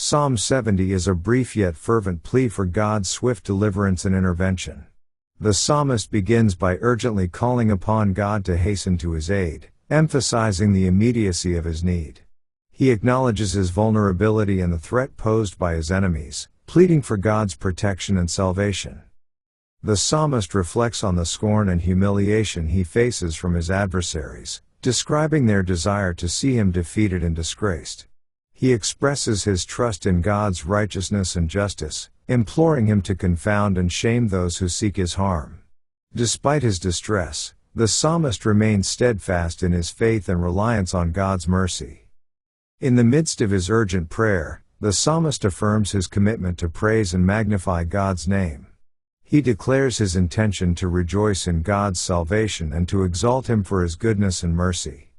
Psalm 70 is a brief yet fervent plea for God's swift deliverance and intervention. The psalmist begins by urgently calling upon God to hasten to his aid, emphasizing the immediacy of his need. He acknowledges his vulnerability and the threat posed by his enemies, pleading for God's protection and salvation. The psalmist reflects on the scorn and humiliation he faces from his adversaries, describing their desire to see him defeated and disgraced. He expresses his trust in God's righteousness and justice, imploring him to confound and shame those who seek his harm. Despite his distress, the psalmist remains steadfast in his faith and reliance on God's mercy. In the midst of his urgent prayer, the psalmist affirms his commitment to praise and magnify God's name. He declares his intention to rejoice in God's salvation and to exalt him for his goodness and mercy.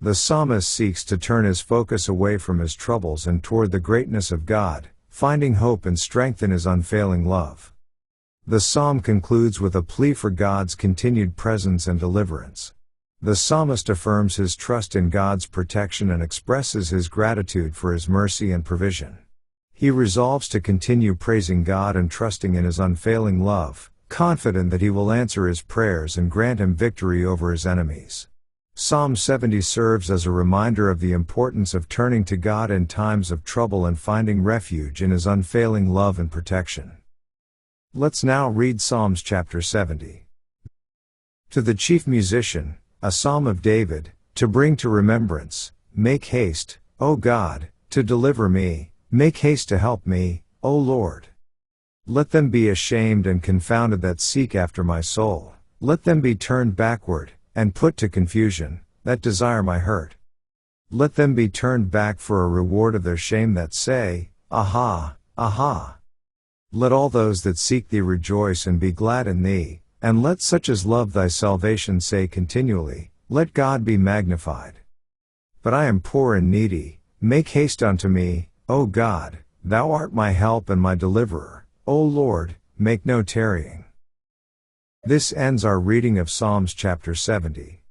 The psalmist seeks to turn his focus away from his troubles and toward the greatness of God, finding hope and strength in his unfailing love. The psalm concludes with a plea for God's continued presence and deliverance. The psalmist affirms his trust in God's protection and expresses his gratitude for his mercy and provision. He resolves to continue praising God and trusting in his unfailing love, confident that he will answer his prayers and grant him victory over his enemies. Psalm 70 serves as a reminder of the importance of turning to God in times of trouble and finding refuge in his unfailing love and protection. Let's now read Psalms chapter 70. To the chief musician, a psalm of David, to bring to remembrance, make haste, O God, to deliver me, make haste to help me, O Lord. Let them be ashamed and confounded that seek after my soul, let them be turned backward, and put to confusion, that desire my hurt. Let them be turned back for a reward of their shame that say, Aha, aha. Let all those that seek thee rejoice and be glad in thee, and let such as love thy salvation say continually, let God be magnified. But I am poor and needy, make haste unto me, O God, thou art my help and my deliverer, O Lord, make no tarrying. This ends our reading of Psalms chapter 70.